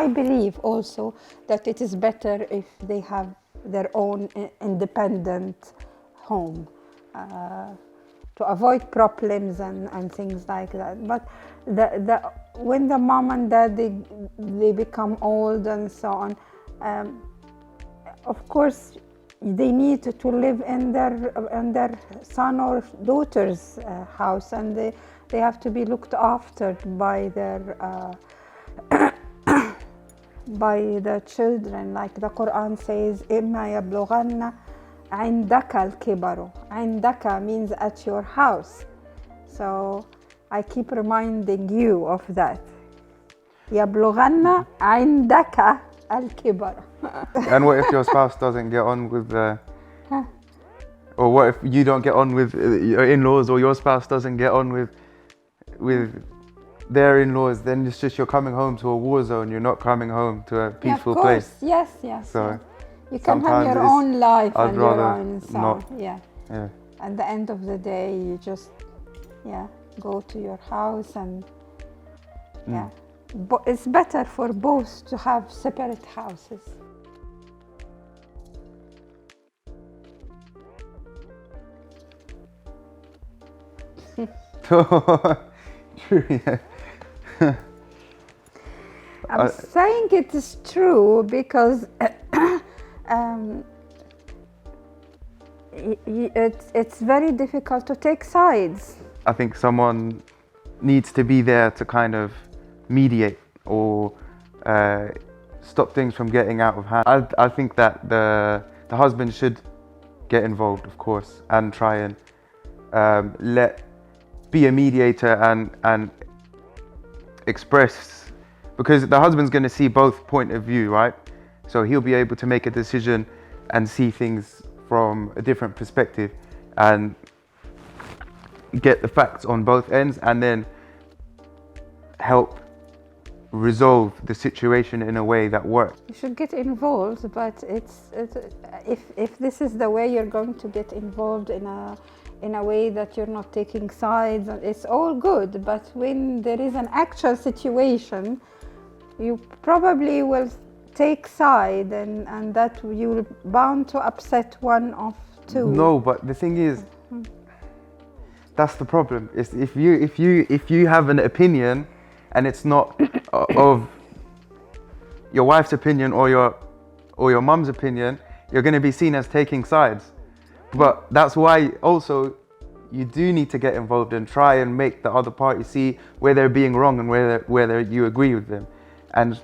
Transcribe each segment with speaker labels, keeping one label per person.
Speaker 1: I believe also that it is better if they have their own independent home to avoid problems and things like that. But when the mom and dad they become old and so on, of course they need to live in their son or daughter's house, and they have to be looked after by their by the children. Like the Quran says, إِمَّا يَبْلُغَنَّ عِنْدَكَ الْكِبَرُ. عِنْدَكَ means at your house. So I keep reminding you of that. يَبْلُغَنَّ عِنْدَكَ الْكِبَرُ.
Speaker 2: And what if your spouse doesn't get on with or what if you don't get on with your in-laws, or your spouse doesn't get on with their in-laws? Then it's just you're coming home to a war zone. You're not coming home to a peaceful place.
Speaker 1: Yes, yes.
Speaker 2: So
Speaker 1: you can have your own life and your own son.
Speaker 2: Not,
Speaker 1: yeah.
Speaker 2: Yeah.
Speaker 1: At the end of the day, you just go to your house and But it's better for both to have separate houses.
Speaker 2: True, yeah.
Speaker 1: I'm saying it is true because it's very difficult to take sides.
Speaker 2: I think someone needs to be there to kind of mediate or stop things from getting out of hand. I think that the husband should get involved, of course, and try and be a mediator and express, because the husband's going to see both point of view, right? So he'll be able to make a decision and see things from a different perspective and get the facts on both ends, and then help resolve the situation in a way that works.
Speaker 1: You should get involved, but if this is the way you're going to get involved in a way that you're not taking sides, it's all good. But when there is an actual situation, you probably will take side, and that you're bound to upset one of two.
Speaker 2: No, but the thing is, that's the problem. Is if you have an opinion and it's not of your wife's opinion or your mum's opinion, you're going to be seen as taking sides. But that's why also you do need to get involved and try and make the other party see where they're being wrong and where you agree with them, and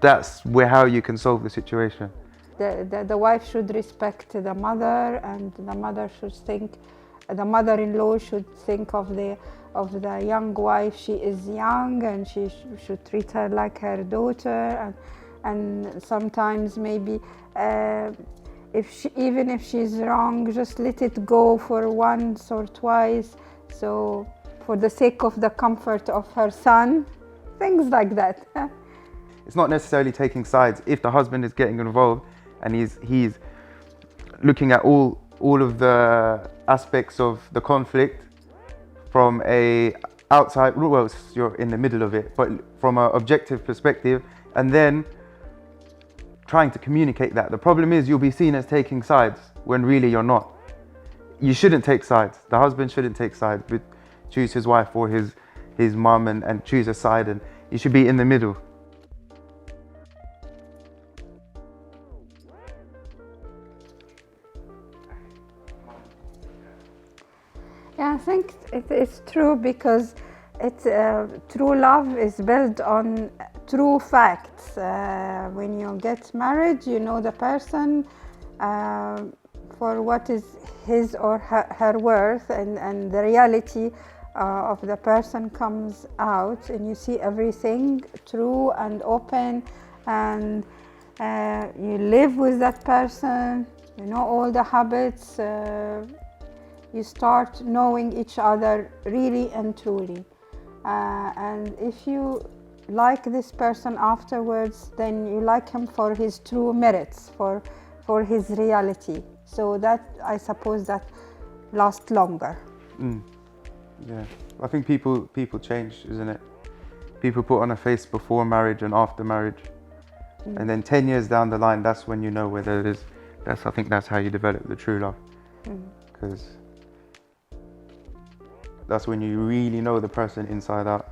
Speaker 2: that's how you can solve the situation.
Speaker 1: The wife should respect the mother, and the mother-in-law should think of the young wife. She is young and she should treat her like her daughter, and sometimes maybe even if she's wrong, just let it go for once or twice, so for the sake of the comfort of her son, things like that.
Speaker 2: It's not necessarily taking sides. If the husband is getting involved and he's looking at all of the aspects of the conflict from a outside, well, you're in the middle of it, but from an objective perspective, and then trying to communicate that. The problem is you'll be seen as taking sides when really you're not. You shouldn't take sides. The husband shouldn't take sides, but choose his wife or his mum and choose a side, and you should be in the middle.
Speaker 1: Yeah, I think it's true, because true love is built on true facts. When you get married, you know the person for what is his or her worth, and the reality of the person comes out, and you see everything true and open, and you live with that person, you know all the habits. You start knowing each other really and truly, and if you like this person afterwards, then you like him for his true merits, for his reality. So that, I suppose, that lasts longer.
Speaker 2: Yeah, I think people change, isn't it? People put on a face before marriage and after marriage. And then 10 years down the line, that's when you know whether it is. I think that's how you develop the true love. Because that's when you really know the person inside out.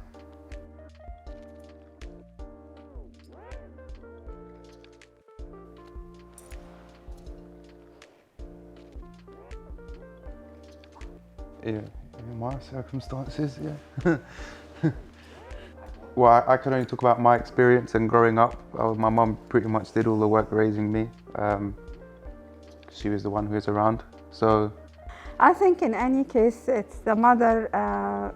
Speaker 2: Yeah, in my circumstances, yeah. Well, I can only talk about my experience and growing up. My mum pretty much did all the work raising me. She was the one who was around. So
Speaker 1: I think in any case, it's the mother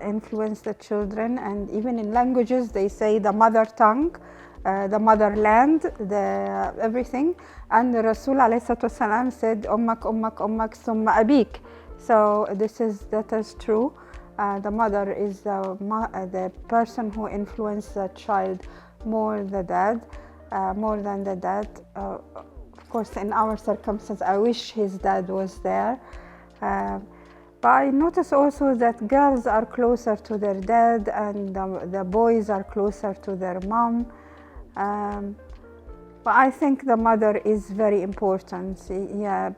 Speaker 1: influence the children, and even in languages they say the mother tongue, the motherland, the everything. And the Rasul ﷺ said, "Ummak, ummak, ummak, summa abik." So that is true. The mother is the person who influences the child more than the dad. Of course, in our circumstance, I wish his dad was there. But I notice also that girls are closer to their dad, and the boys are closer to their mom. But I think the mother is very important.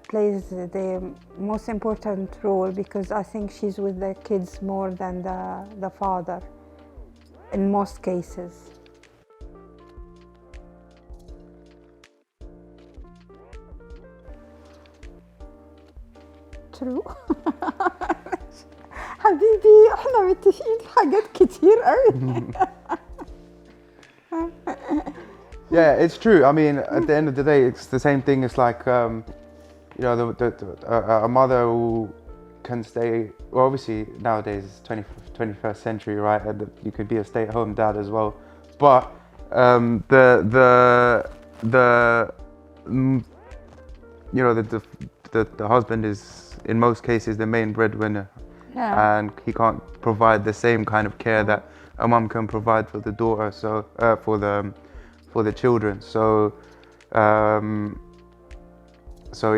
Speaker 1: Plays the most important role, because I think she's with the kids more than the father in most cases. True. حبيبي احنا متفقين في حاجات كتير قوي.
Speaker 2: yeah, it's true. I mean, at the end of the day, it's the same thing. It's like, you know, a mother who can stay. Well, obviously nowadays it's 21st century, right? And you could be a stay-at-home dad as well. But you know, the husband is in most cases the main breadwinner, and he can't provide the same kind of care that a mum can provide for the daughter. So for the children. So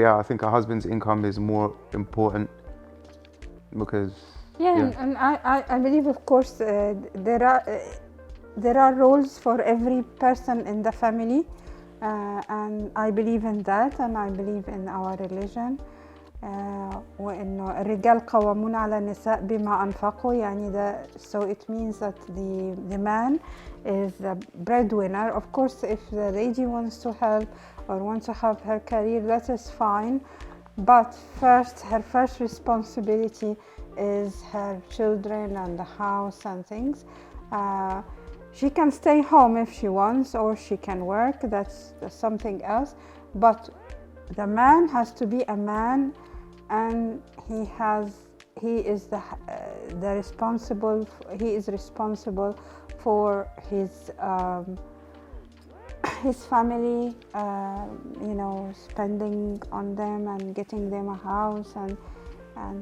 Speaker 2: yeah, I think a husband's income is more important because
Speaker 1: and I believe, of course, there are roles for every person in the family, and I believe in that, and I believe in our religion. وإنه الرجال قوامون على النساء بما أنفقوا يعني so it means that the man is the breadwinner. Of course, if the lady wants to help or wants to have her career, that is fine, but her first responsibility is her children and the house and things. She can stay home if she wants, or she can work, that's something else, but the man has to be a man, and he is responsible for his family, you know, spending on them and getting them a house and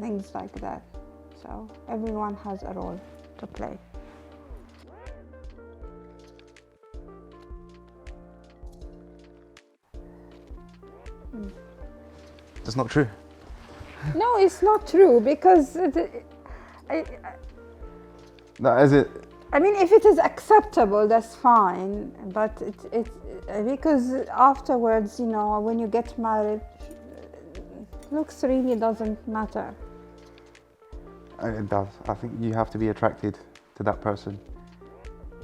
Speaker 1: things like that. So everyone has a role to play.
Speaker 2: That's not true.
Speaker 1: No, it's not true, because
Speaker 2: No, is it?
Speaker 1: I mean, if it is acceptable, that's fine. But it because afterwards, you know, when you get married, looks really doesn't matter.
Speaker 2: It does. I think you have to be attracted to that person.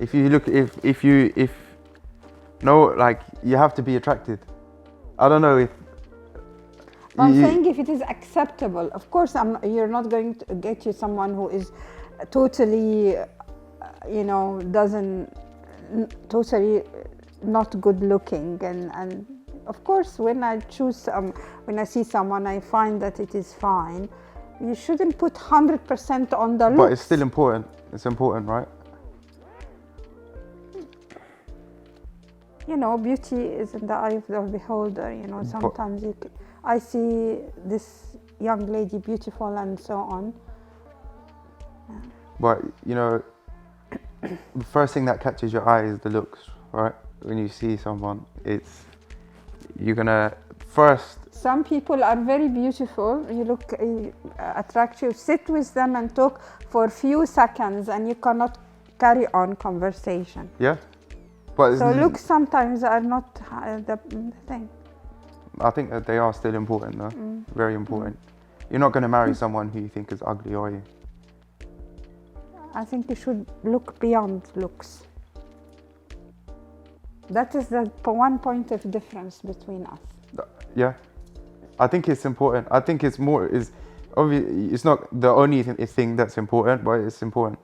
Speaker 2: If you look, like you have to be attracted. I don't know if.
Speaker 1: I'm saying if it is acceptable. Of course, you're not going to get you someone who is totally, you know, totally not good looking. And of course, when I see someone, I find that it is fine. You shouldn't put 100% on the looks.
Speaker 2: But it's still important. It's important, right?
Speaker 1: You know, beauty is in the eye of the beholder. You know, sometimes I see this young lady beautiful and so on. Yeah.
Speaker 2: But you know, the first thing that catches your eye is the looks, right? When you see someone, you're gonna first.
Speaker 1: Some people are very beautiful. You look attractive. Sit with them and talk for a few seconds, and you cannot carry on conversation.
Speaker 2: Yeah. But
Speaker 1: So looks sometimes are not the thing.
Speaker 2: I think that they are still important though, very important. You're not going to marry someone who you think is ugly, are you?
Speaker 1: I think you should look beyond looks. That is the one point of difference between us.
Speaker 2: Yeah, I think it's important. I think it's more, it's obvious, it's not the only thing that's important, but it's important.